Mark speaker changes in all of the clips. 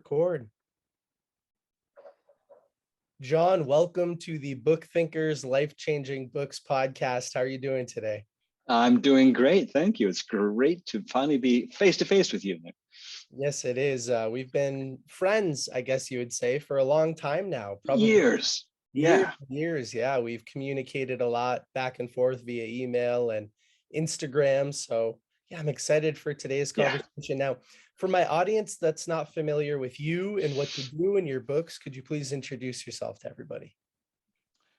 Speaker 1: record. John, welcome to the Book Thinkers Life-Changing Books podcast. How are you doing today?
Speaker 2: I'm doing great. Thank you. It's great to finally be face to face with you, Nick.
Speaker 1: Yes, it is. We've been friends, I guess you would say, for a long time now. Probably
Speaker 2: Years. Yeah.
Speaker 1: years. Yeah, we've communicated a lot back and forth via email and Instagram. So yeah, I'm excited for today's conversation. Now, for my audience that's not familiar with you and what you do in your books, could you please introduce yourself to everybody?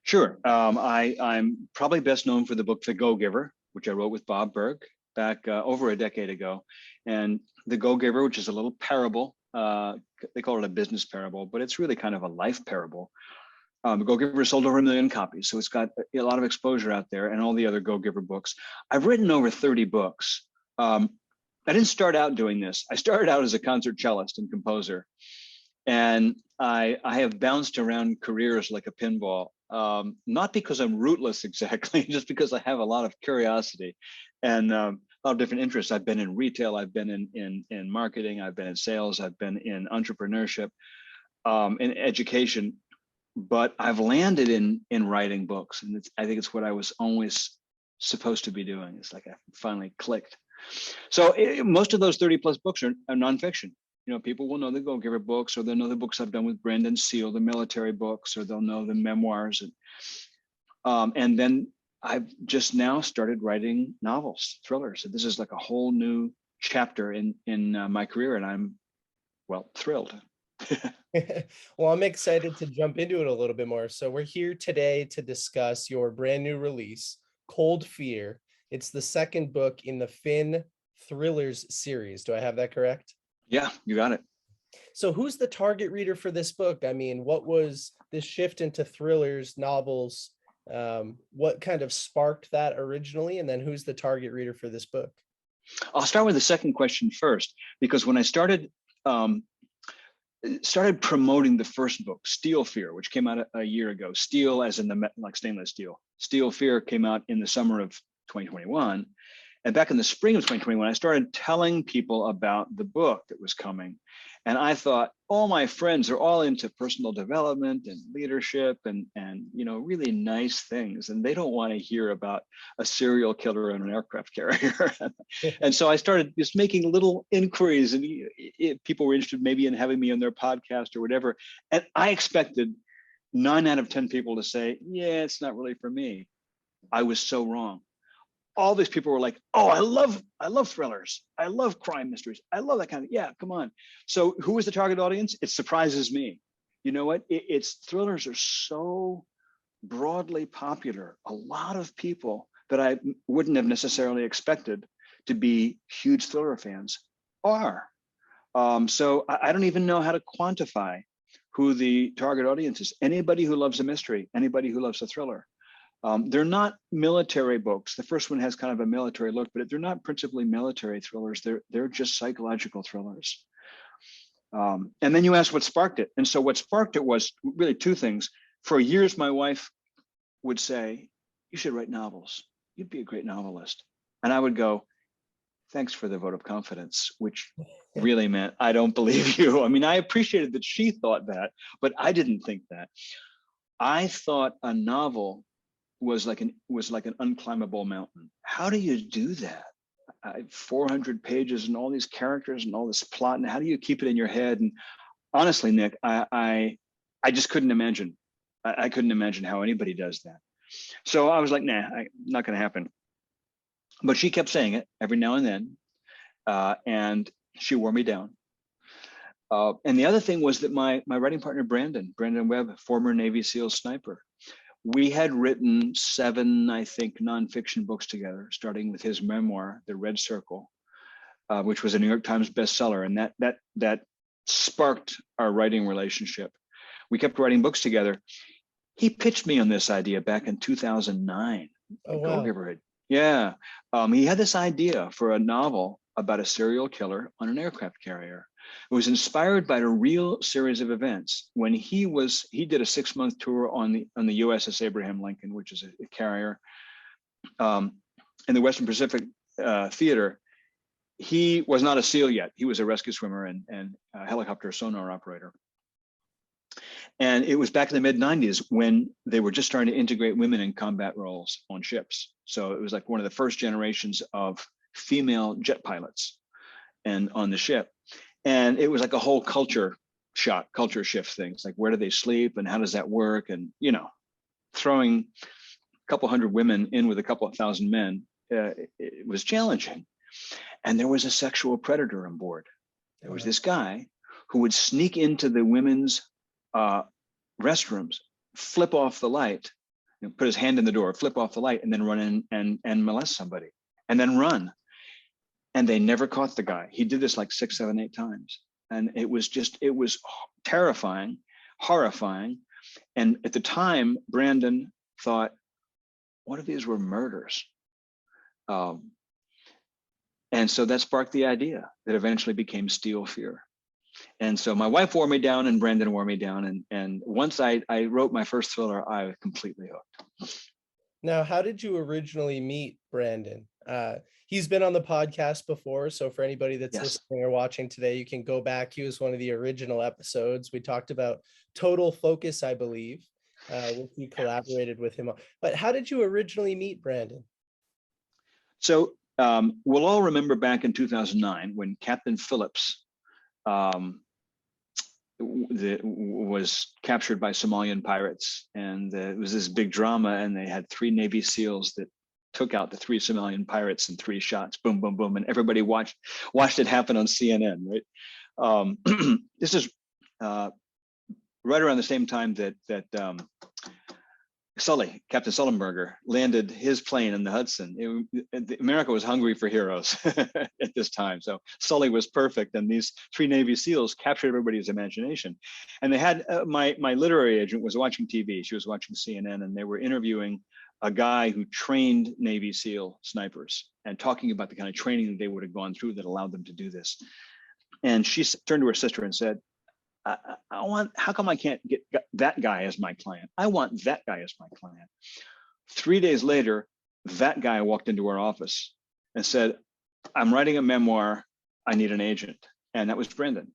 Speaker 2: Sure. I'm probably best known for the book The Go-Giver, which I wrote with Bob Burg back over a decade ago. And The Go-Giver, which is a little parable, they call it a business parable, but it's really kind of a life parable. The Go-Giver sold over 1 million copies, so it's got a lot of exposure out there, and all the other Go-Giver books. I've written over 30 books. I didn't start out doing this. I started out as a concert cellist and composer, and I have bounced around careers like a pinball, not because I'm rootless exactly, just because I have a lot of curiosity and a lot of different interests. I've been in retail, I've been in marketing, I've been in sales, I've been in entrepreneurship, in education. But I've landed in writing books, and I think it's what I was always supposed to be doing. It's like I finally clicked. So most of those 30 plus books are nonfiction. You know, people will know the Go-Giver books, or they'll know the books I've done with Brendan Seal, the military books, or they'll know the memoirs. And then I've just now started writing novels, thrillers. So this is like a whole new chapter in my career, and I'm, well, thrilled.
Speaker 1: Well, I'm excited to jump into it a little bit more. So we're here today to discuss your brand new release, Cold Fear. It's the second book in the Finn Thrillers series. Do I have that correct?
Speaker 2: Yeah, you got it.
Speaker 1: So who's the target reader for this book? I mean, what was this shift into thrillers, novels? What kind of sparked that originally? And then who's the target reader for this book?
Speaker 2: I'll start with the second question first, because when I started promoting the first book, Steel Fear, which came out a year ago. Steel as in like stainless steel. Steel Fear came out in the summer of 2021. And back in the spring of 2021, I started telling people about the book that was coming. And I thought, all my friends are all into personal development and leadership and you know, really nice things. And they don't want to hear about a serial killer on an aircraft carrier. And so I started just making little inquiries, and if people were interested maybe in having me on their podcast or whatever. And I expected 9 out of 10 people to say, yeah, it's not really for me. I was so wrong. All these people were like, oh, I love thrillers. I love crime mysteries. I love that kind of, yeah, come on. So who is the target audience? It surprises me. You know what? It's thrillers are so broadly popular. A lot of people that I wouldn't have necessarily expected to be huge thriller fans are. So I don't even know how to quantify who the target audience is. Anybody who loves a mystery, anybody who loves a thriller. They're not military books. The first one has kind of a military look, but they're not principally military thrillers. They're just psychological thrillers. And then you asked what sparked it. And so what sparked it was really 2 things. For years, my wife would say, you should write novels. You'd be a great novelist. And I would go, thanks for the vote of confidence, which really meant I don't believe you. I mean, I appreciated that she thought that, but I didn't think that. I thought a novel was like an unclimbable mountain. How do you do that? 400 pages and all these characters and all this plot, and how do you keep it in your head? And honestly, Nick, I just couldn't imagine. I couldn't imagine how anybody does that. So I was like, nah, not going to happen. But she kept saying it every now and then, and she wore me down. And the other thing was that my writing partner, Brandon Webb, former Navy SEAL sniper, we had written 7, I think, nonfiction books together, starting with his memoir, The Red Circle, which was a New York Times bestseller, and that sparked our writing relationship. We kept writing books together. He pitched me on this idea back in 2009.
Speaker 1: Oh, wow.
Speaker 2: Yeah, he had this idea for a novel about a serial killer on an aircraft carrier. It was inspired by a real series of events. When he did a 6-month tour on the USS Abraham Lincoln, which is a carrier, in the Western Pacific Theater. he was not a SEAL yet. He was a rescue swimmer and a helicopter sonar operator. And it was back in the mid 90s when they were just starting to integrate women in combat roles on ships. So it was like one of the first generations of female jet pilots and on the ship. And it was like a whole culture shift things, like where do they sleep and how does that work? And, you know, throwing a couple hundred women in with a couple of thousand men, it was challenging. And there was a sexual predator on board. There was this guy who would sneak into the women's restrooms, flip off the light, put his hand in the door, flip off the light, and then run in and molest somebody, and then run. And they never caught the guy. He did this like 6, 7, 8 times. And it was terrifying, horrifying. And at the time, Brandon thought, what if these were murders? And so that sparked the idea that eventually became Steel Fear. And so my wife wore me down and Brandon wore me down. And once I wrote my first thriller, I was completely hooked.
Speaker 1: Now, how did you originally meet Brandon? He's been on the podcast before, so for anybody that's listening or watching today, you can go back. He was one of the original episodes. We talked about Total Focus, I believe, which you collaborated with him on. But how did you originally meet Brandon?
Speaker 2: So we'll all remember back in 2009 when Captain Phillips was captured by Somalian pirates, and it was this big drama, and they had 3 Navy SEALs that took out the 3 Somalian pirates in 3 shots, boom, boom, boom, and everybody watched it happen on CNN, right? This is right around the same time that Captain Sullenberger, landed his plane in the Hudson. America was hungry for heroes at this time. So Sully was perfect. And these 3 Navy SEALs captured everybody's imagination. And they had, my literary agent was watching TV. She was watching CNN, and they were interviewing a guy who trained Navy SEAL snipers and talking about the kind of training that they would have gone through that allowed them to do this. And she turned to her sister and said, how come I can't get that guy as my client? I want that guy as my client. 3 days later, that guy walked into our office and said, I'm writing a memoir. I need an agent. And that was Brandon.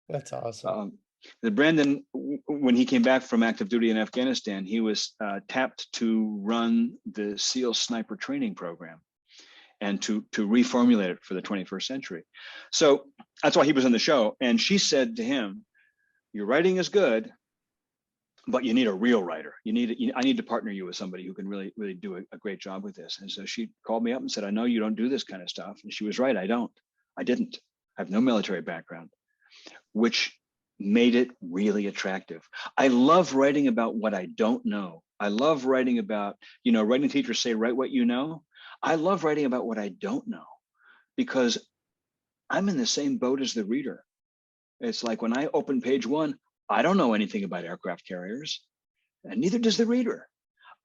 Speaker 1: That's awesome.
Speaker 2: Brandon, when he came back from active duty in Afghanistan, he was tapped to run the SEAL sniper training program and to reformulate it for the 21st century. So that's why he was on the show. And she said to him, your writing is good, but you need a real writer. I need to partner you with somebody who can really, really do a great job with this. And so she called me up and said, I know you don't do this kind of stuff. And she was right. I didn't. I have no military background, which made it really attractive. I love writing about what I don't know. I love writing about, writing teachers say, write what you know. I love writing about what I don't know, because I'm in the same boat as the reader. It's like when I open page 1, I don't know anything about aircraft carriers, and neither does the reader.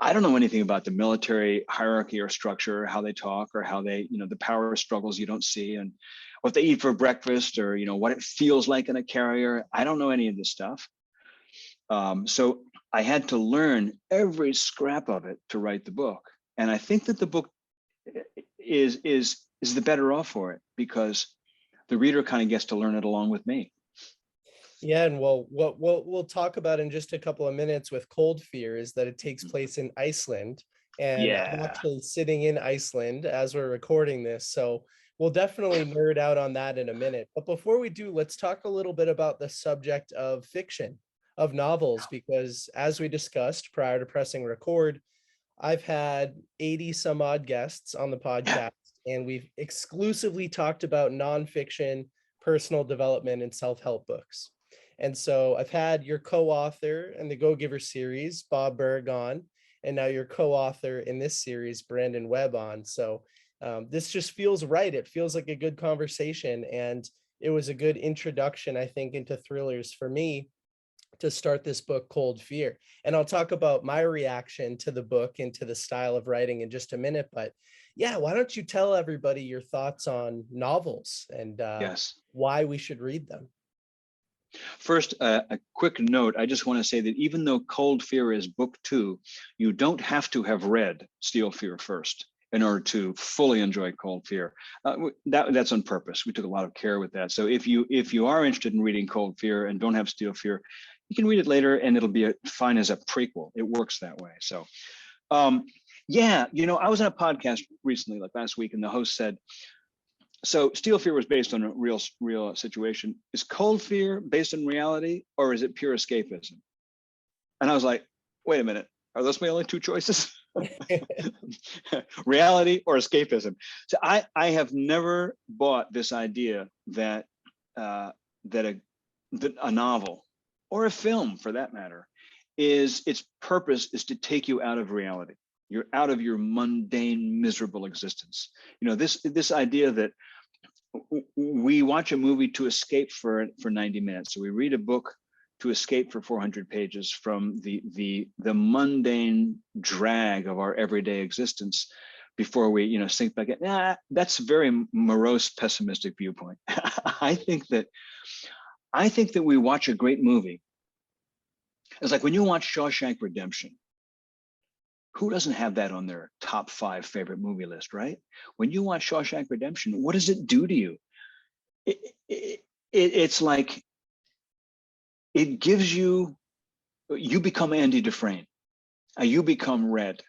Speaker 2: I don't know anything about the military hierarchy or structure, how they talk, or how they, the power struggles you don't see, and what they eat for breakfast, or, what it feels like in a carrier. I don't know any of this stuff. So I had to learn every scrap of it to write the book. And I think that the book is the better off for it, because the reader kind of gets to learn it along with me.
Speaker 1: Yeah, and what we'll talk about in just a couple of minutes with Cold Fear is that it takes place in Iceland, and I'm actually sitting in Iceland as we're recording this, so we'll definitely nerd out on that in a minute. But before we do, let's talk a little bit about the subject of fiction, of novels, because as we discussed prior to pressing record, I've had 80 some odd guests on the podcast, and we've exclusively talked about nonfiction, personal development, and self-help books. And so I've had your co-author in the Go Giver series, Bob Berg, on, and now your co-author in this series, Brandon Webb, on. So this just feels right. It feels like a good conversation, and it was a good introduction, I think, into thrillers for me to start this book, Cold Fear. And I'll talk about my reaction to the book and to the style of writing in just a minute. But yeah, why don't you tell everybody your thoughts on novels and why we should read them?
Speaker 2: First, a quick note. I just want to say that even though Cold Fear is book 2, you don't have to have read Steel Fear first. in order to fully enjoy Cold Fear. That's on purpose. We took a lot of care with that. So if you are interested in reading Cold Fear and don't have Steel Fear, you can read it later and it'll be fine as a prequel. It works that way. So yeah, I was on a podcast recently, like last week, and the host said, so Steel Fear was based on a real situation. Is Cold Fear based on reality, or is it pure escapism? And I was like, wait a minute, are those my only two choices? Reality or escapism? So I have never bought this idea that that a novel or a film, for that matter, its purpose is to take you out of reality. You're out of your mundane, miserable existence. This idea that we watch a movie to escape for 90 minutes. So we read a book to escape for 400 pages from the mundane drag of our everyday existence before we sink back in. That's a very morose, pessimistic viewpoint. I think that we watch a great movie. It's like when you watch Shawshank Redemption. Who doesn't have that on their top 5 favorite movie list, right? When you watch Shawshank Redemption, what does it do to you? It's like it gives you become Andy Dufresne. You become Red.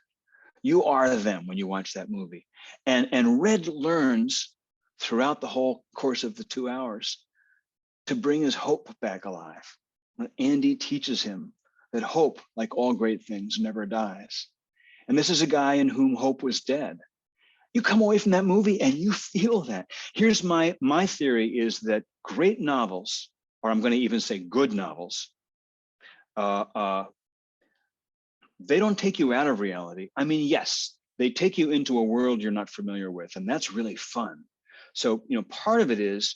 Speaker 2: You are them when you watch that movie. And Red learns throughout the whole course of the 2 hours to bring his hope back alive. Andy teaches him that hope, like all great things, never dies. And this is a guy in whom hope was dead. You come away from that movie and you feel that. Here's my theory is that great novels, or I'm going to even say good novels, they don't take you out of reality. I mean, yes, they take you into a world you're not familiar with, and that's really fun. So, part of it is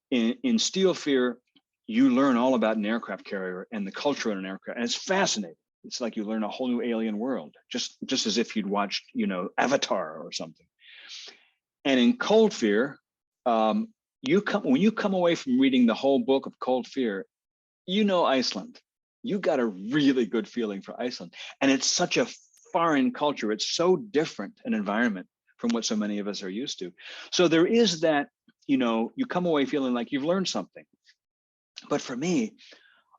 Speaker 2: in Steel Fear, you learn all about an aircraft carrier and the culture in an aircraft, and it's fascinating. It's like you learn a whole new alien world, just as if you'd watched, Avatar or something. And in Cold Fear, when you come away from reading the whole book of Cold Fear, Iceland. You got a really good feeling for Iceland, and it's such a foreign culture. It's so different an environment from what so many of us are used to. So there is that, you come away feeling like you've learned something. But for me,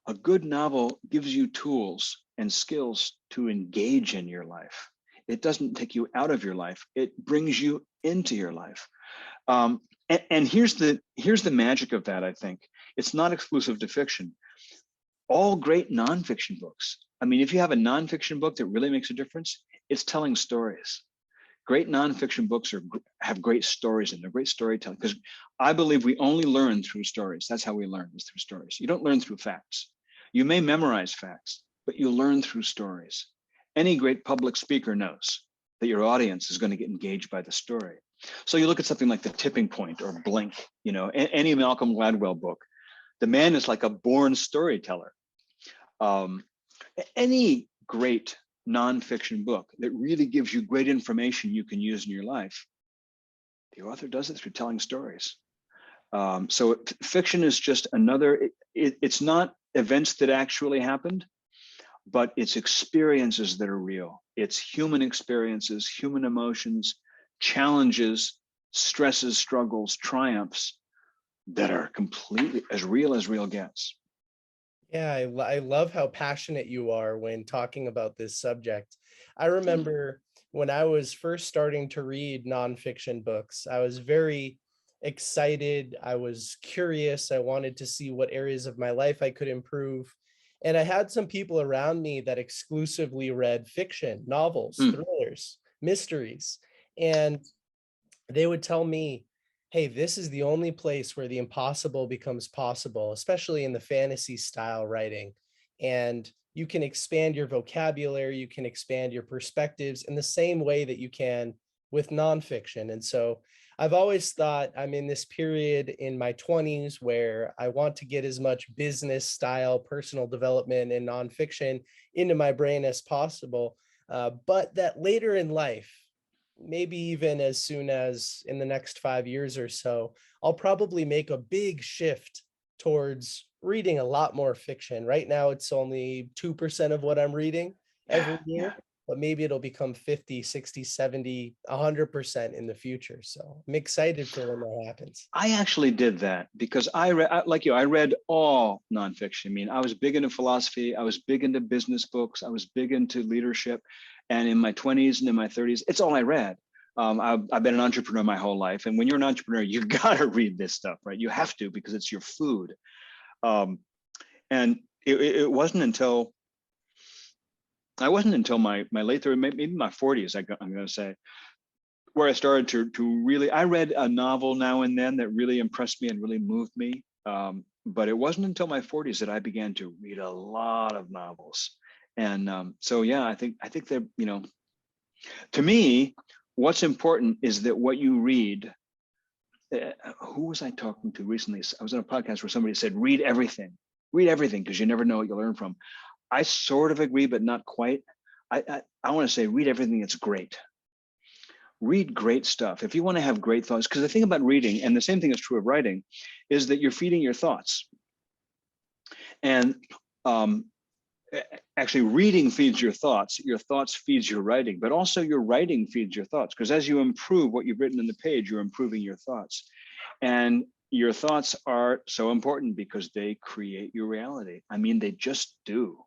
Speaker 2: a good novel gives you tools and skills to engage in your life. It doesn't take you out of your life. It brings you into your life. And here's the magic of that, I think. It's not exclusive to fiction. All great nonfiction books. I mean, if you have a nonfiction book that really makes a difference, it's telling stories. Great nonfiction books have great stories and they're great storytelling, because I believe we only learn through stories. That's how we learn, is through stories. You don't learn through facts. You may memorize facts, but you learn through stories. Any great public speaker knows that your audience is going to get engaged by the story. So you look at something like The Tipping Point or Blink, any Malcolm Gladwell book. The man is like a born storyteller. Any great nonfiction book that really gives you great information you can use in your life, the author does it through telling stories. So fiction is just another, it's not events that actually happened, but it's experiences that are real. It's human experiences, human emotions, challenges, stresses, struggles, triumphs that are completely as real gets.
Speaker 1: Yeah, I love how passionate you are when talking about this subject. I remember when I was first starting to read nonfiction books, I was very excited. I was curious. I wanted to see what areas of my life I could improve. And I had some people around me that exclusively read fiction, novels, thrillers, mysteries. And they would tell me, hey, this is the only place where the impossible becomes possible, especially in the fantasy style writing. And you can expand your vocabulary, you can expand your perspectives in the same way that you can with nonfiction. And so I've always thought I'm in this period in my 20s where I want to get as much business style personal development and nonfiction into my brain as possible. But that later in life, maybe even as soon as in the next 5 years or so, I'll probably make a big shift towards reading a lot more fiction. Right now, it's only 2% of what I'm reading every year. but maybe it'll become 50, 60, 70, 100% in the future. So I'm excited for when that happens.
Speaker 2: I actually did that because I read, like you, I read all nonfiction. I mean, I was big into philosophy. I was big into business books. I was big into leadership. And in my 20s and in my 30s, it's all I read. I've been an entrepreneur my whole life. And when you're an entrepreneur, you got to read this stuff, right? You have to, because it's your food. And it wasn't until my late 30s, maybe my 40s, I'm going to say, where I started to really, I read a novel now and then that really impressed me and really moved me. But it wasn't until my 40s that I began to read a lot of novels. And so, yeah, I think that, you know, to me, what's important is that what you read, who was I talking to recently? I was on a podcast where somebody said, read everything, because you never know what you'll learn from. I sort of agree, but not quite. I want to say, read everything that's great. Read great stuff. If you want to have great thoughts, because the thing about reading, and the same thing is true of writing, is that you're feeding your thoughts. And actually reading feeds your thoughts feeds your writing, but also your writing feeds your thoughts, because as you improve what you've written in the page, you're improving your thoughts. And your thoughts are so important because they create your reality. I mean, they just do.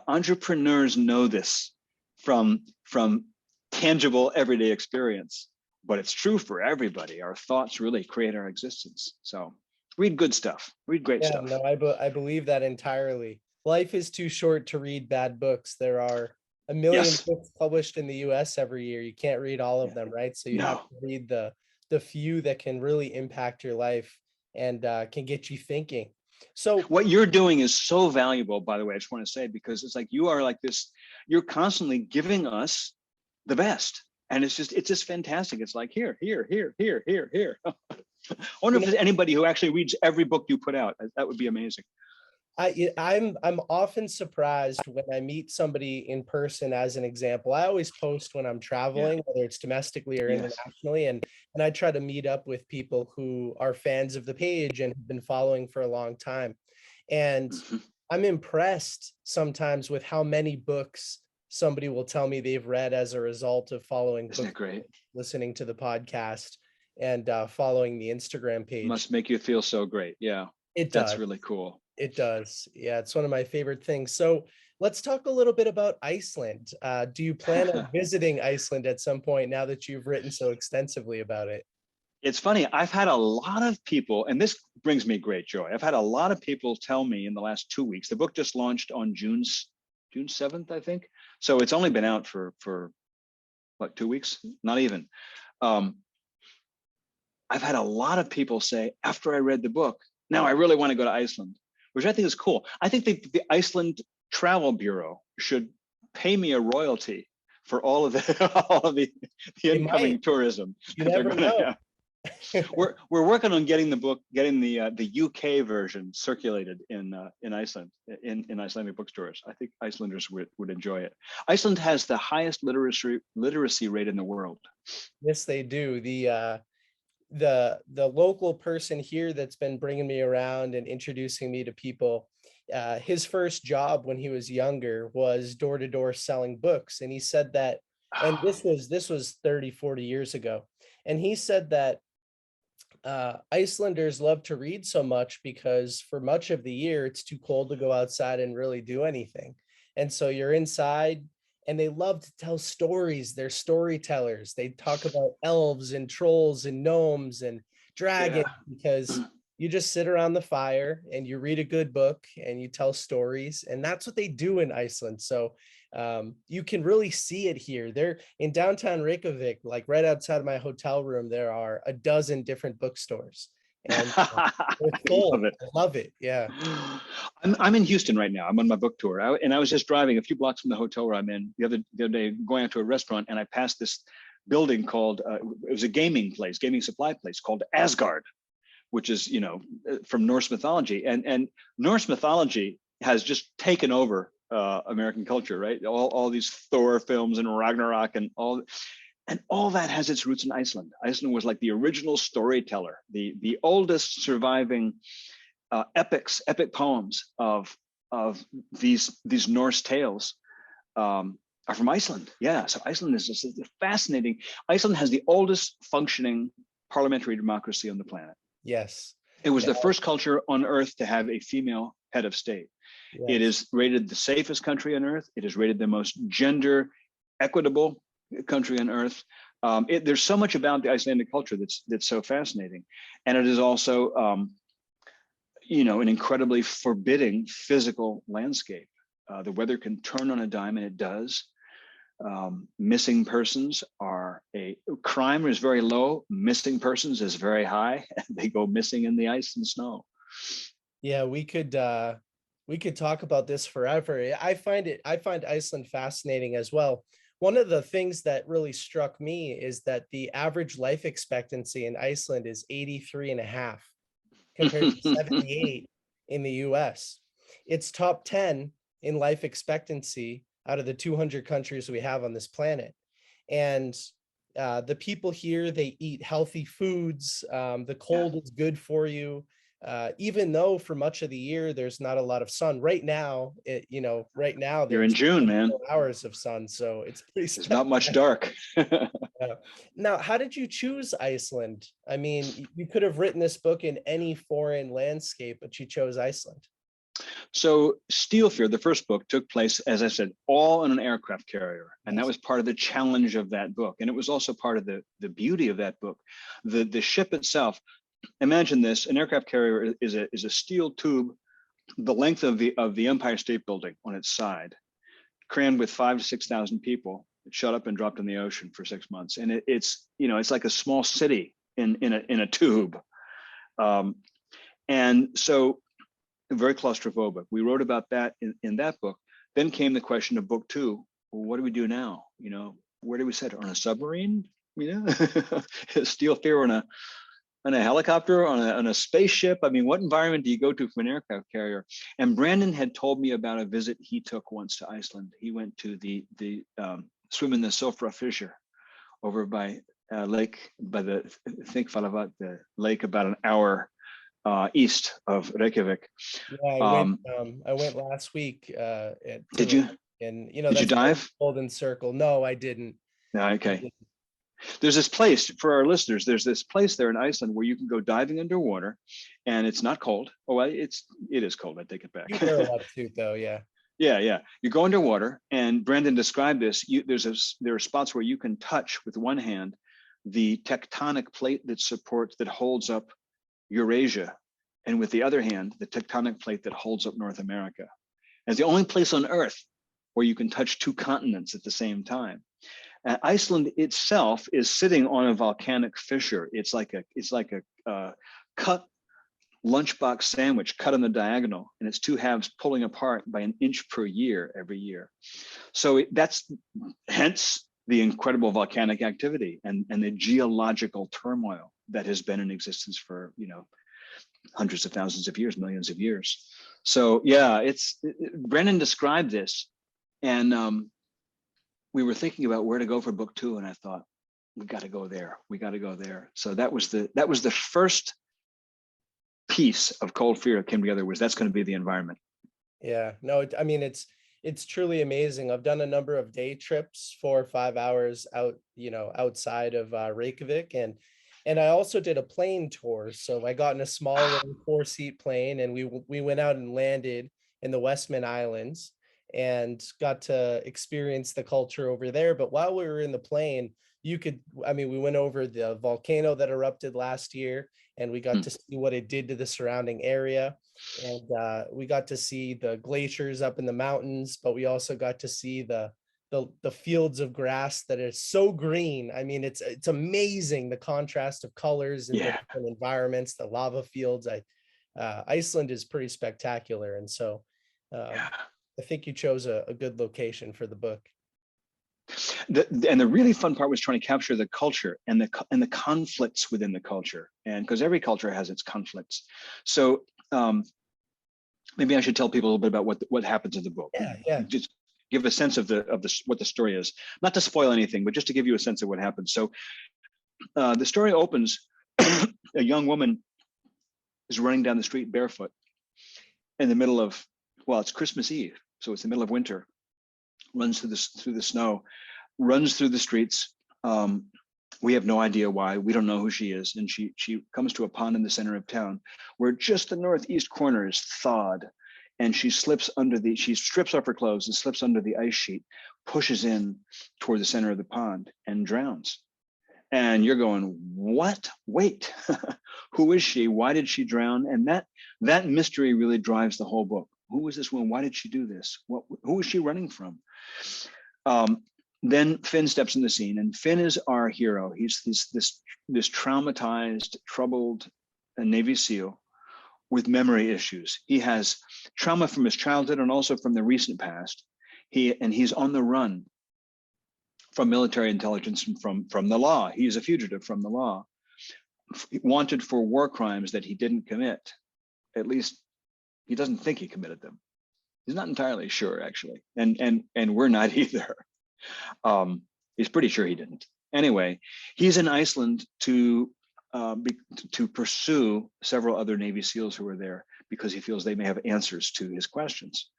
Speaker 2: Entrepreneurs know this from tangible everyday experience, but it's true for everybody. Our thoughts really create our existence. So read good stuff, read great stuff.
Speaker 1: No, I believe that entirely. Life is too short to read bad books. There are a million books published in the US every year. You can't read all of them, right? So you have to read the few that can really impact your life and can get you thinking. So
Speaker 2: what you're doing is so valuable, by the way, I just want to say, because it's like you are like this, you're constantly giving us the best. And it's just fantastic. It's like, here. I wonder if there's anybody who actually reads every book you put out. That would be amazing.
Speaker 1: I'm often surprised when I meet somebody in person. As an example, I always post when I'm traveling, whether it's domestically or internationally, and I try to meet up with people who are fans of the page and have been following for a long time. And I'm impressed sometimes with how many books somebody will tell me they've read as a result of following.
Speaker 2: Isn't that great?
Speaker 1: Listening to the podcast and following the Instagram page.
Speaker 2: Must make you feel so great. Yeah,
Speaker 1: it does.
Speaker 2: That's really cool.
Speaker 1: It does. Yeah, it's one of my favorite things. So let's talk a little bit about Iceland. Do you plan on visiting Iceland at some point now that you've written so extensively about it?
Speaker 2: It's funny. I've had a lot of people, and this brings me great joy. I've had a lot of people tell me in the last 2 weeks, the book just launched on June 7th, I think. So it's only been out for what, 2 weeks? Not even. I've had a lot of people say, after I read the book, now I really want to go to Iceland, which I think is cool. I think the Iceland Travel Bureau should pay me a royalty for all of the incoming tourism.
Speaker 1: You never know.
Speaker 2: We're working on getting the UK version circulated in Iceland, in Icelandic bookstores. I think Icelanders would enjoy it. Iceland has the highest literacy rate in the world.
Speaker 1: Yes, they do. The local person here that's been bringing me around and introducing me to people, his first job when he was younger was door to door selling books, and he said that, and this was 30, 40 years ago, and he said that Icelanders love to read so much because for much of the year it's too cold to go outside and really do anything, and so you're inside. And they love to tell stories. They're storytellers. They talk about elves and trolls and gnomes and dragons because you just sit around the fire and you read a good book and you tell stories. And that's what they do in Iceland. So you can really see it here. They're in downtown Reykjavik, like right outside of my hotel room, there are a dozen different bookstores. And they're full. I love it. Yeah.
Speaker 2: I'm in Houston right now. I'm on my book tour, and I was just driving a few blocks from the hotel where I'm in the other day, going out to a restaurant, and I passed this building called it was a gaming supply place called Asgard, which is, you know, from Norse mythology, and Norse mythology has just taken over American culture, right? All these Thor films and Ragnarok and all that has its roots in Iceland. Iceland was like the original storyteller, the oldest surviving epic poems of these Norse tales are from Iceland. Yeah, so Iceland is just fascinating. Iceland has the oldest functioning parliamentary democracy on the planet.
Speaker 1: Yes.
Speaker 2: It was
Speaker 1: Yeah.
Speaker 2: the first culture on earth to have a female head of state. It
Speaker 1: Yes.
Speaker 2: is rated the safest country on earth. It is rated the most gender equitable country on earth. There's so much about the Icelandic culture that's so fascinating, and it is also, an incredibly forbidding physical landscape. The weather can turn on a dime, and it does. Missing persons crime is very low. Missing persons is very high. They go missing in the ice and snow.
Speaker 1: Yeah, we could talk about this forever. I find Iceland fascinating as well. One of the things that really struck me is that the average life expectancy in Iceland is 83 and a half compared to 78 in the US. It's top 10 in life expectancy out of the 200 countries we have on this planet. And the people here, they eat healthy foods. The cold is good for you. Even though for much of the year there's not a lot of sun. Right now,
Speaker 2: You're in
Speaker 1: there's
Speaker 2: June, man.
Speaker 1: 4 hours of sun, so it's pretty
Speaker 2: There's not much dark.
Speaker 1: yeah. Now, how did you choose Iceland? I mean, you could have written this book in any foreign landscape, but you chose Iceland.
Speaker 2: So Steel Fear, the first book, took place, as I said, all in an aircraft carrier. And that was part of the challenge of that book. And it was also part of the beauty of that book. The ship itself, imagine this, an aircraft carrier is a steel tube the length of the Empire State Building on its side, crammed with 5,000 to 6,000 people. It shut up and dropped in the ocean for 6 months. And it's like a small city in a tube. And so very claustrophobic. We wrote about that in that book. Then came the question of book 2. Well, what do we do now? Where do we set it? On a submarine? Steel Fear on a helicopter, on a spaceship? I mean, what environment do you go to for an aircraft carrier? And Brandon had told me about a visit he took once to Iceland. He went to the swim in the Sofra fissure over by lake, by the Þingvallavatn, the lake about an hour east of Reykjavik.
Speaker 1: Yeah, I went last week.
Speaker 2: Did you?
Speaker 1: And
Speaker 2: did you dive?
Speaker 1: Golden Circle. No, I didn't.
Speaker 2: No, okay. There's this place for our listeners. There's this place there in Iceland where you can go diving underwater, and it's not cold. Oh, well, it is cold. I take it back.
Speaker 1: You wear a wetsuit though, yeah.
Speaker 2: Yeah. You go underwater, and Brandon described this. There are spots where you can touch with one hand the tectonic plate that holds up Eurasia, and with the other hand, the tectonic plate that holds up North America. And it's the only place on Earth where you can touch 2 continents at the same time. Iceland itself is sitting on a volcanic fissure. It's like a cut lunchbox sandwich cut on the diagonal, and it's 2 halves pulling apart by an inch per year every year. So that's hence the incredible volcanic activity and the geological turmoil that has been in existence for hundreds of thousands of years, millions of years. So yeah, Brennan described this, and we were thinking about where to go for book 2, and I thought, we got to go there. So that was the first piece of Cold Fear that came together, was that's going to be the environment.
Speaker 1: Yeah, no, I mean, it's truly amazing. I've done a number of day trips, 4 or 5 hours outside of Reykjavik, and I also did a plane tour. So I got in a small 4-seat plane, and we went out and landed in the Westman Islands and got to experience the culture over there. But while we were in the plane, we went over the volcano that erupted last year, and we got to see what it did to the surrounding area. And we got to see the glaciers up in the mountains, but we also got to see the fields of grass that is so green. I mean, it's amazing, the contrast of colors and the different environments, the lava fields. Iceland is pretty spectacular. And so I think you chose a good location for the book.
Speaker 2: And the really fun part was trying to capture the culture and the conflicts within the culture, and because every culture has its conflicts. So maybe I should tell people a little bit about what happens in the book.
Speaker 1: Yeah.
Speaker 2: Just give a sense of what the story is, not to spoil anything, but just to give you a sense of what happens. So the story opens, a young woman is running down the street barefoot in the middle of, it's Christmas Eve, so it's the middle of winter. runs through the snow, runs through the streets. We have no idea why. We don't know who she is. And she comes to a pond in the center of town where just the northeast corner is thawed. And she strips off her clothes and slips under the ice sheet, pushes in toward the center of the pond and drowns. And you're going, what? Wait, who is she? Why did she drown? And that mystery really drives the whole book. Who was this woman? Why did she do this? Who is she running from? Then Finn steps in the scene, and Finn is our hero. He's this traumatized, troubled Navy SEAL with memory issues. He has trauma from his childhood and also from the recent past. He's on the run from military intelligence and from the law. He is a fugitive from the law, wanted for war crimes that he didn't commit. At least he doesn't think he committed them. He's not entirely sure, actually, and we're not either. He's pretty sure he didn't. Anyway, he's in Iceland to pursue several other Navy SEALs who are there because he feels they may have answers to his questions.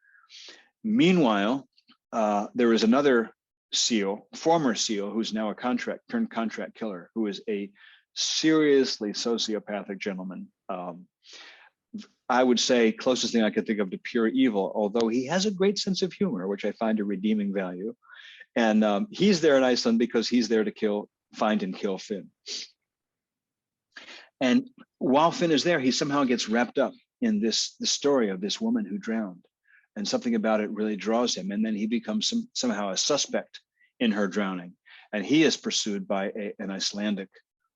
Speaker 2: Meanwhile, there is another SEAL, former SEAL, who's now a contract killer, who is a seriously sociopathic gentleman. I would say closest thing I could think of to pure evil, although he has a great sense of humor, which I find a redeeming value. And he's there in Iceland because he's there to find and kill Finn. And while Finn is there, he somehow gets wrapped up in the story of this woman who drowned, and something about it really draws him. And then he becomes somehow a suspect in her drowning. And he is pursued by an Icelandic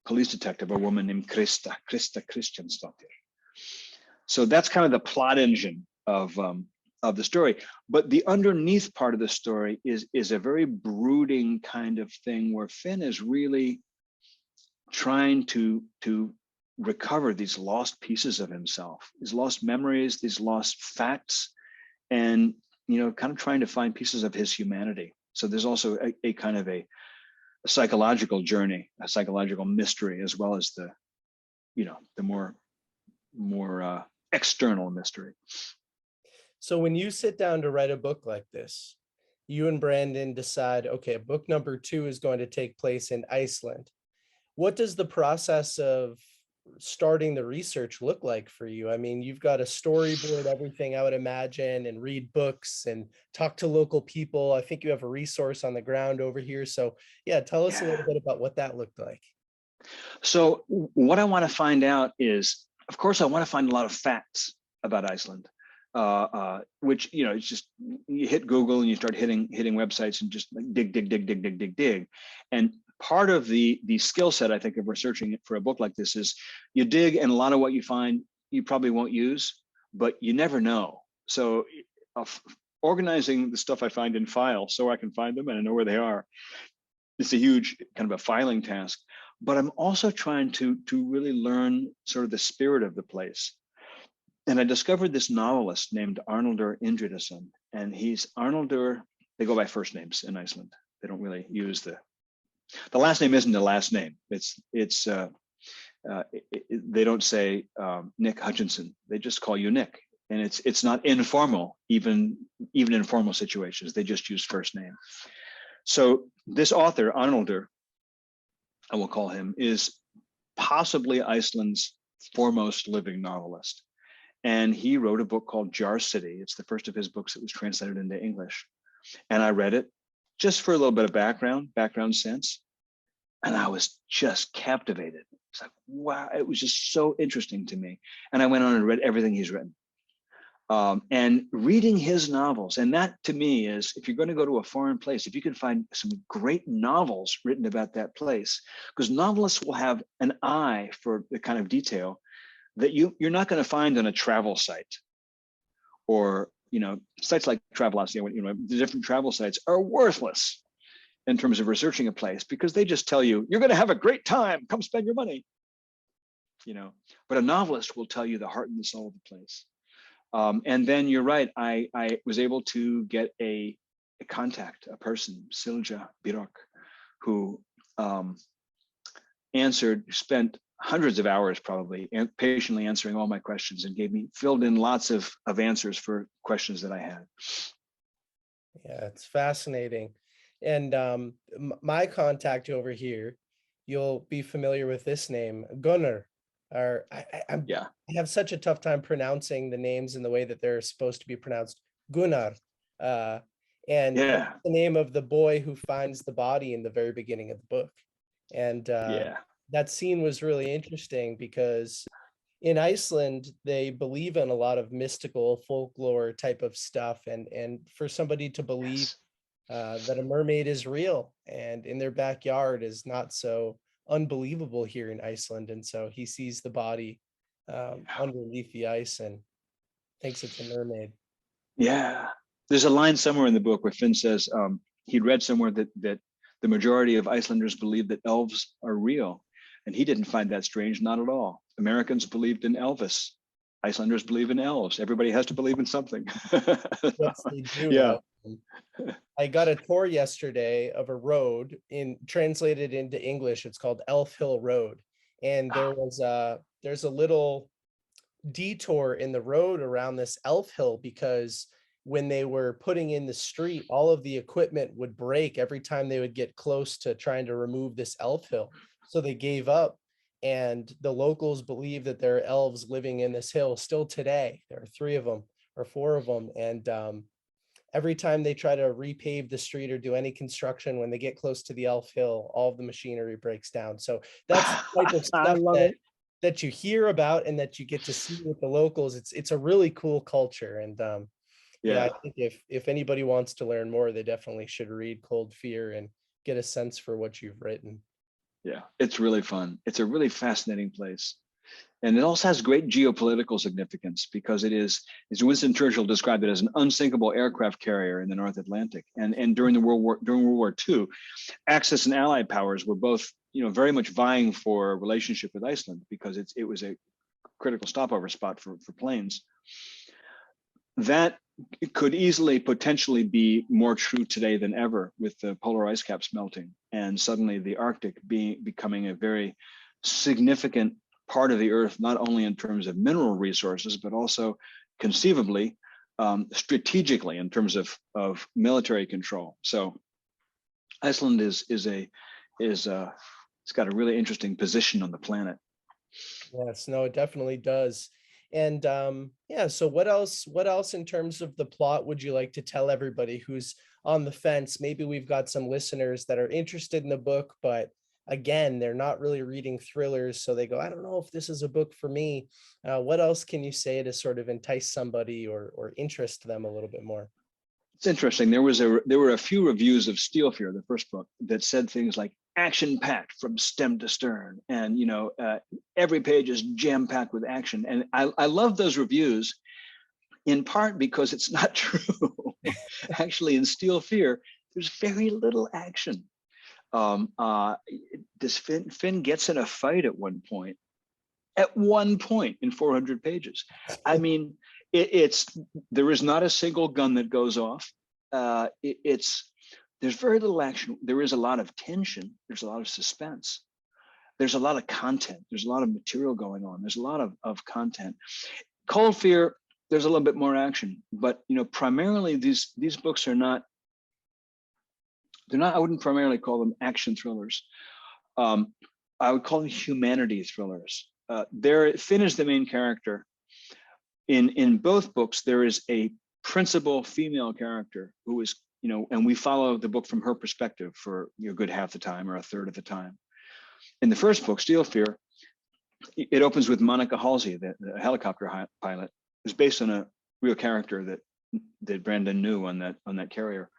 Speaker 2: police detective, a woman named Krista Kristjansdottir. So that's kind of the plot engine of the story. But the underneath part of the story is a very brooding kind of thing where Finn is really trying to recover these lost pieces of himself, these lost memories, these lost facts, and kind of trying to find pieces of his humanity. So there's also a kind of a psychological journey, a psychological mystery, as well as the more external mystery.
Speaker 1: So when you sit down to write a book like this, you and Brandon decide, okay, book number 2 is going to take place in Iceland. What does the process of starting the research look like for you? I mean, you've got a storyboard, everything, I would imagine, and read books and talk to local people. I think you have a resource on the ground over here. So yeah, tell us a little bit about what that looked like.
Speaker 2: So what I want to find out is, of course, I want to find a lot of facts about Iceland, which, it's just, you hit Google and you start hitting websites and just like dig. And part of the skill set, I think, of researching it for a book like this is you dig, and a lot of what you find you probably won't use, but you never know. So organizing the stuff I find in files so I can find them and I know where they are, it's a huge kind of a filing task. But I'm also trying to really learn sort of the spirit of the place. And I discovered this novelist named Arnaldur Indridason, and he's Arnaldur. They go by first names in Iceland. They don't really use the last name isn't the last name. They don't say Nick Hutchinson. They just call you Nick, and it's not informal, even in formal situations. They just use first name. So this author, Arnaldur, I will call him, is possibly Iceland's foremost living novelist. And he wrote a book called Jar City. It's the first of his books that was translated into English. And I read it just for a little bit of background sense. And I was just captivated. It's like, wow, it was just so interesting to me. And I went on and read everything he's written. And reading his novels, and that to me is, if you're going to go to a foreign place, if you can find some great novels written about that place, because novelists will have an eye for the kind of detail that you're not going to find on a travel site, or sites like Travelocity. The different travel sites are worthless in terms of researching a place, because they just tell you you're going to have a great time, come spend your money. But a novelist will tell you the heart and the soul of the place. And then you're right, I was able to get a person, Silja Birok, who spent hundreds of hours probably patiently answering all my questions, and filled in lots of answers for questions that I had.
Speaker 1: Yeah, it's fascinating. And my contact over here, you'll be familiar with this name, Gunnar. Or
Speaker 2: Yeah,
Speaker 1: I have such a tough time pronouncing the names in the way that they're supposed to be pronounced. Gunnar. Uh, and that's
Speaker 2: yeah,
Speaker 1: the name of the boy who finds the body in the very beginning of the book. And
Speaker 2: yeah.
Speaker 1: that scene was really interesting because in Iceland, they believe in a lot of mystical folklore type of stuff, and for somebody to believe
Speaker 2: Yes.
Speaker 1: that a mermaid is real and in their backyard is not so unbelievable here in Iceland. And so he sees the body underneath the ice and thinks it's a mermaid.
Speaker 2: Yeah. There's a line somewhere in the book where Finn says he'd read somewhere that the majority of Icelanders believe that elves are real. And he didn't find that strange, not at all. Americans believed in Elvis. Icelanders believe in elves. Everybody has to believe in something.
Speaker 1: Yes, they do.
Speaker 2: Yeah.
Speaker 1: I got a tour yesterday of a road in translated into English. It's called Elf Hill Road. And there's a little detour in the road around this elf hill because when they were putting in the street, all of the equipment would break every time they would get close to trying to remove this elf hill. So they gave up, and the locals believe that there are elves living in this hill still today. There are three of them or four of them, and every time they try to repave the street or do any construction, when they get close to the elf hill, all of the machinery breaks down. So that's the type of
Speaker 2: I
Speaker 1: stuff
Speaker 2: love it.
Speaker 1: that you hear about and that you get to see with the locals. It's a really cool culture. And yeah, I
Speaker 2: Yeah.
Speaker 1: think if anybody wants to learn more, they definitely should read Cold Fear and get a sense for what you've written.
Speaker 2: Yeah. It's really fun. It's a really fascinating place. And it also has great geopolitical significance because it is, as Winston Churchill described it, as an unsinkable aircraft carrier in the North Atlantic. And during World War II, Axis and Allied powers were both, very much vying for a relationship with Iceland because it was a critical stopover spot for planes. That could easily potentially be more true today than ever with the polar ice caps melting and suddenly the Arctic becoming a very significant part of the earth, not only in terms of mineral resources, but also conceivably strategically in terms of military control. So Iceland it's got a really interesting position on the planet.
Speaker 1: Yes, no, it definitely does. And yeah, so what else in terms of the plot would you like to tell everybody who's on the fence? Maybe we've got some listeners that are interested in the book, but again, they're not really reading thrillers, so they go, I don't know if this is a book for me. What else can you say to sort of entice somebody or interest them a little bit more?
Speaker 2: It's interesting. There were a few reviews of Steel Fear, the first book, that said things like action packed from stem to stern, and every page is jam packed with action. And I love those reviews in part because it's not true. Actually, in Steel Fear, there's very little action. This Finn gets in a fight at one point. At one point in 400 pages, I mean, it's there is not a single gun that goes off. There's very little action. There is a lot of tension. There's a lot of suspense. There's a lot of content. There's a lot of material going on. There's a lot of content. Cold Fear, there's a little bit more action, but primarily these books are not. They're not. I wouldn't primarily call them action thrillers. I would call them humanity thrillers. Finn is the main character. In both books, there is a principal female character who is, and we follow the book from her perspective for a good half the time or a third of the time. In the first book, Steel Fear, it opens with Monica Halsey, the helicopter pilot, who's based on a real character that Brandon knew on that carrier.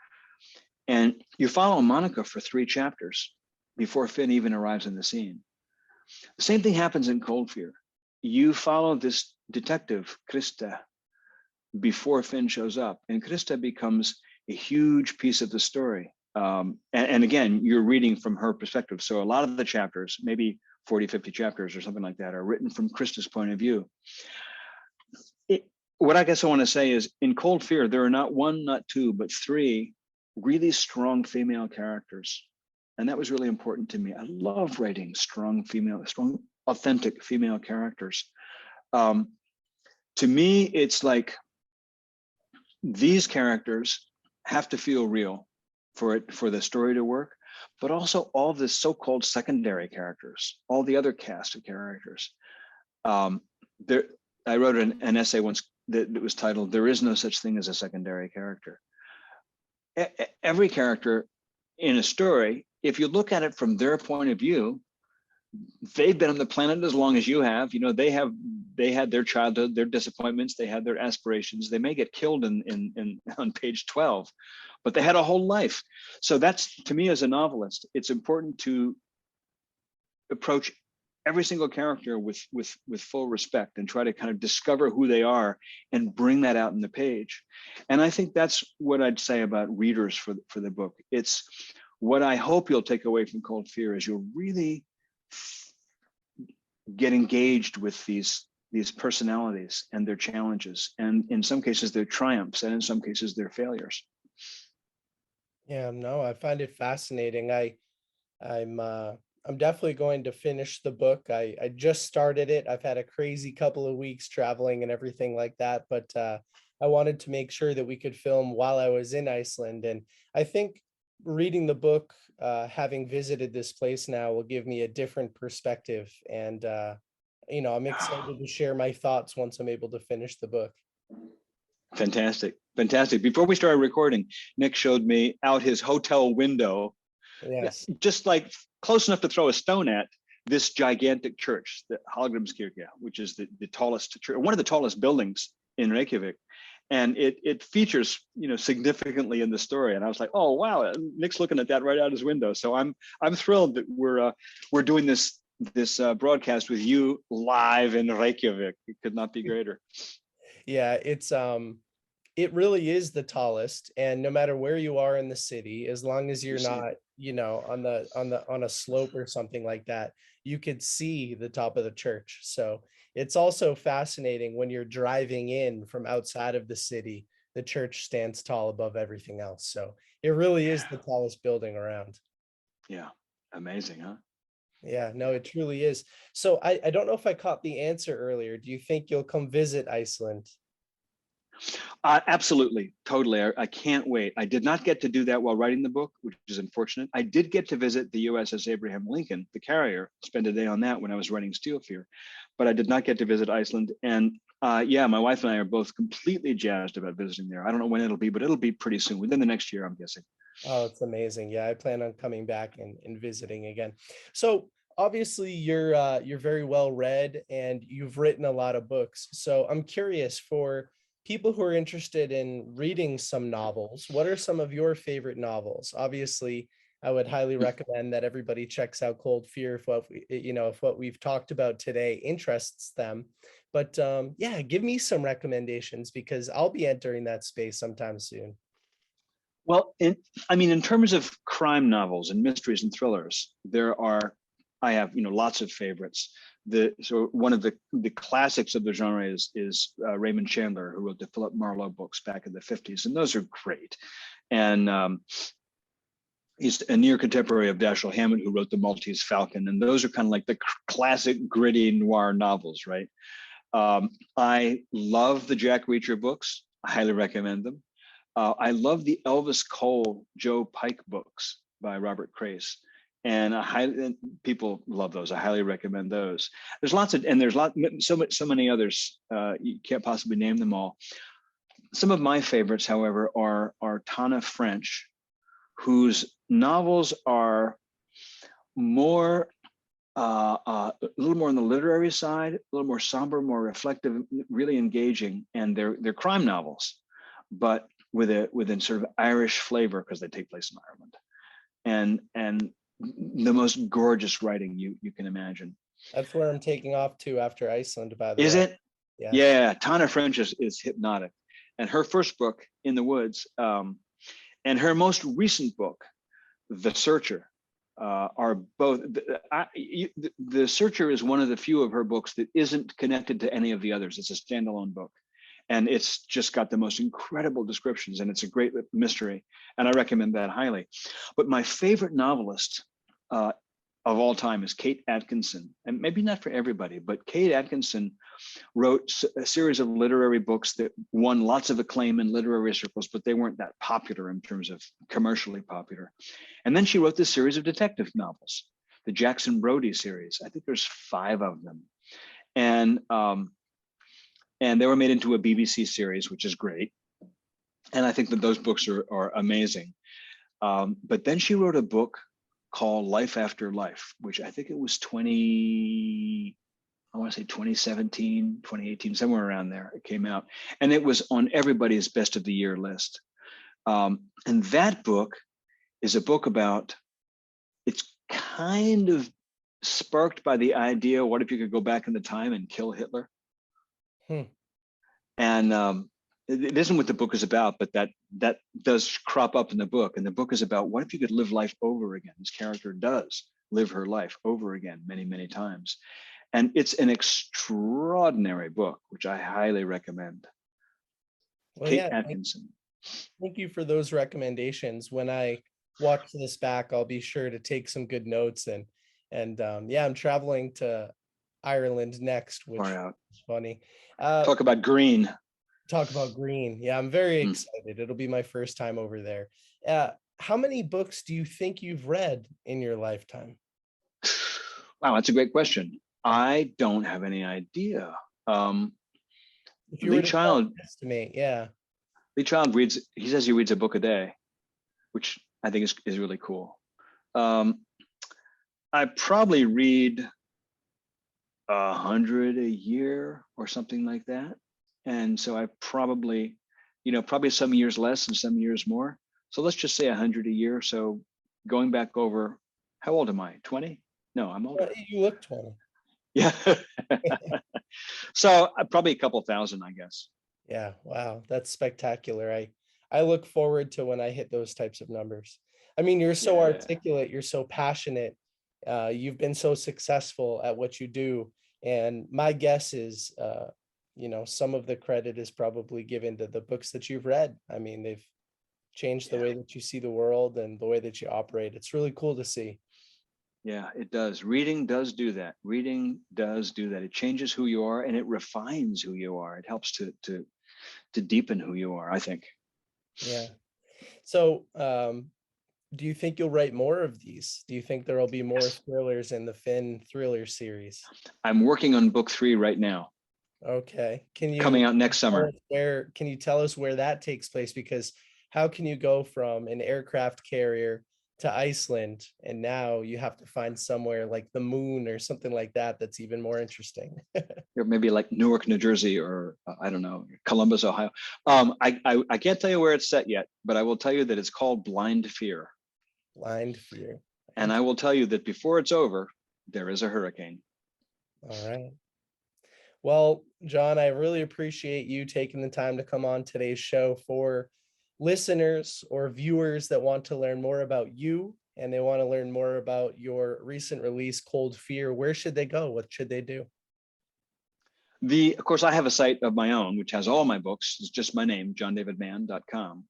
Speaker 2: And you follow Monica for 3 chapters before Finn even arrives in the scene. The same thing happens in Cold Fear. You follow this detective, Krista, before Finn shows up, and Krista becomes a huge piece of the story. And again, you're reading from her perspective. So a lot of the chapters, maybe 40, 50 chapters or something like that, are written from Krista's point of view. What I guess I want to say is in Cold Fear, there are not 1, not 2, but 3 really strong female characters. And that was really important to me. I love writing strong, authentic female characters. To me, it's like these characters have to feel real for the story to work, but also all of the so-called secondary characters, all the other cast of characters. There, I wrote an essay once that was titled "There is no such thing as a secondary character." Every character in a story, if you look at it from their point of view, they've been on the planet as long as you have. You know, they had their childhood, their disappointments, they had their aspirations. They may get killed in on page 12, but they had a whole life. So that's, to me as a novelist, it's important to approach every single character with full respect and try to kind of discover who they are and bring that out in the page. And I think that's what I'd say about readers for the book. It's what I hope you'll take away from Cold Fear is you'll really get engaged with these personalities and their challenges, and in some cases their triumphs, and in some cases their failures.
Speaker 1: Yeah, no, I find it fascinating. I'm definitely going to finish the book. I just started it. I've had a crazy couple of weeks traveling and everything like that, but I wanted to make sure that we could film while I was in Iceland. And I think reading the book, having visited this place now, will give me a different perspective. And I'm excited to share my thoughts once I'm able to finish the book.
Speaker 2: Fantastic. Before we started recording, Nick showed me out his hotel window,
Speaker 1: Yes.
Speaker 2: just like close enough to throw a stone at, this gigantic church, the Hallgrímskirkja, which is the tallest church, one of the tallest buildings in Reykjavik. And it features, significantly in the story. And I was like, oh wow, Nick's looking at that right out his window. So I'm thrilled that we're doing this broadcast with you live in Reykjavik. It could not be greater.
Speaker 1: Yeah, it really is the tallest, and no matter where you are in the city, as long as you're not, on a slope or something like that, you could see the top of the church. So it's also fascinating when you're driving in from outside of the city, the church stands tall above everything else. So it really is the tallest building around.
Speaker 2: Yeah. Amazing, huh?
Speaker 1: Yeah, no, it truly is. So I don't know if I caught the answer earlier. Do you think you'll come visit Iceland?
Speaker 2: Absolutely, totally. I can't wait. I did not get to do that while writing the book, which is unfortunate. I did get to visit the USS Abraham Lincoln, the carrier, spend a day on that when I was writing Steel Fear, but I did not get to visit Iceland. And yeah, my wife and I are both completely jazzed about visiting there. I don't know when it'll be, but it'll be pretty soon, within the next year, I'm guessing.
Speaker 1: Oh, it's amazing. Yeah, I plan on coming back and visiting again. So obviously you're very well read and you've written a lot of books. So I'm curious, for people who are interested in reading some novels, what are some of your favorite novels? Obviously, I would highly recommend that everybody checks out Cold Fear if what we've talked about today interests them. But yeah, give me some recommendations because I'll be entering that space sometime soon.
Speaker 2: Well, in terms of crime novels and mysteries and thrillers, I have, lots of favorites. So one of the classics of the genre is Raymond Chandler, who wrote the Philip Marlowe books back in the 50s, and those are great. And he's a near contemporary of Dashiell Hammett, who wrote the Maltese Falcon, and those are kind of like the classic gritty noir novels, right? I love the Jack Reacher books. I highly recommend them. I love the Elvis Cole, Joe Pike books by Robert Crace, and people love those. I highly recommend those. There's so many others. You can't possibly name them all. Some of my favorites, however, are Tana French, whose novels are more a little more on the literary side, a little more somber, more reflective, really engaging, and they're crime novels, but with sort of Irish flavor because they take place in Ireland, and the most gorgeous writing you can imagine.
Speaker 1: That's where I'm taking off to after Iceland, by the
Speaker 2: Is
Speaker 1: way.
Speaker 2: it?
Speaker 1: Yes.
Speaker 2: Yeah, Tana French is hypnotic, and her first book, In the Woods, and her most recent book, The Searcher, are both. The Searcher is one of the few of her books that isn't connected to any of the others. It's a standalone book. And it's just got the most incredible descriptions, and it's a great mystery, and I recommend that highly. But my favorite novelist of all time is Kate Atkinson. And maybe not for everybody, but Kate Atkinson wrote a series of literary books that won lots of acclaim in literary circles, but they weren't that popular in terms of commercially popular. And then she wrote this series of detective novels, the Jackson Brodie series. I think there's 5 of them. And they were made into a BBC series, which is great. And I think that those books are amazing. But then she wrote a book called Life After Life, which I think it was 2017, 2018, somewhere around there. It came out, and it was on everybody's best of the year list. And that book is a book about, it's kind of sparked by the idea, what if you could go back in the time and kill Hitler? And it isn't what the book is about, but that does crop up in the book. And the book is about, what if you could live life over again? This character does live her life over again many, many times. And it's an extraordinary book, which I highly recommend.
Speaker 1: Well,
Speaker 2: Kate
Speaker 1: yeah,
Speaker 2: Atkinson.
Speaker 1: thank you for those recommendations. When I watch this back, I'll be sure to take some good notes. And yeah, I'm traveling to Ireland next, which is funny.
Speaker 2: Talk about green.
Speaker 1: Talk about green. Yeah, I'm very excited. It'll be my first time over there. How many books do you think you've read in your lifetime?
Speaker 2: Wow, that's a great question. I don't have any idea.
Speaker 1: If you were to estimate, yeah.
Speaker 2: Lee Child reads, he says he reads a book a day, which I think is really cool. I probably read 100 a year or something like that. And so I probably, probably some years less and some years more. So let's just say 100 a year. So going back over, how old am I? 20? No, I'm older.
Speaker 1: You look 20.
Speaker 2: Yeah. So probably a couple thousand, I guess.
Speaker 1: Yeah. Wow. That's spectacular. I look forward to when I hit those types of numbers. I mean, you're so articulate, you're so passionate. You've been so successful at what you do. And my guess is, some of the credit is probably given to the books that you've read. I mean, they've changed the way that you see the world and the way that you operate. It's really cool to see.
Speaker 2: Yeah, it does. Reading does do that. Reading does do that. It changes who you are and it refines who you are. It helps to deepen who you are, I think.
Speaker 1: Yeah. So, do you think you'll write more of these? Do you think there will be more thrillers in the Finn thriller series?
Speaker 2: I'm working on book 3 right now.
Speaker 1: Okay.
Speaker 2: Coming out next summer.
Speaker 1: Can you tell us where that takes place? Because how can you go from an aircraft carrier to Iceland and now you have to find somewhere like the moon or something like that that's even more interesting?
Speaker 2: Or maybe like Newark, New Jersey, or I don't know, Columbus, Ohio. I can't tell you where it's set yet, but I will tell you that it's called Blind Fear.
Speaker 1: Blind Fear.
Speaker 2: And I will tell you that before it's over, there is a hurricane.
Speaker 1: All right. Well, John, I really appreciate you taking the time to come on today's show. For listeners or viewers that want to learn more about you and they want to learn more about your recent release, Cold Fear, where should they go? What should they do?
Speaker 2: Of course, I have a site of my own, which has all my books. It's just my name, johndavidmann.com.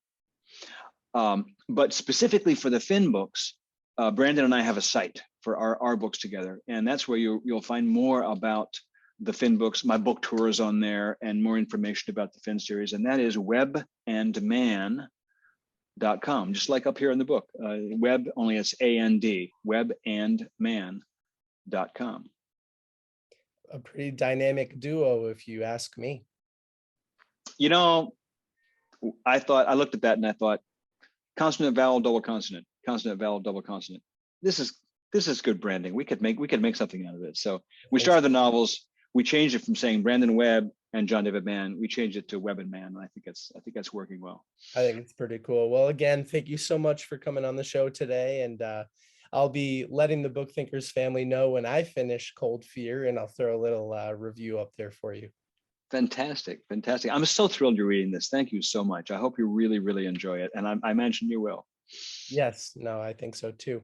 Speaker 2: But specifically for the Finn books, Brandon and I have a site for our books together. And that's where you'll find more about the Finn books. My book tour is on there and more information about the Finn series. And that is webandman.com, just like up here in the book. Web, only it's A-N-D, webandman.com.
Speaker 1: A pretty dynamic duo, if you ask me.
Speaker 2: I looked at that and I thought, consonant, vowel, double consonant, consonant, vowel, double consonant. This is good branding. We could make something out of it. So we started the novels. We changed it from saying Brandon Webb and John David Mann. We changed it to Webb and Mann. And I think that's working well.
Speaker 1: I think it's pretty cool. Well, again, thank you so much for coming on the show today. And I'll be letting the Book Thinkers family know when I finish Cold Fear, and I'll throw a little review up there for you.
Speaker 2: Fantastic. I'm so thrilled you're reading this. Thank you so much. I hope you really, really enjoy it. And I imagine you will.
Speaker 1: Yes, no, I think so too.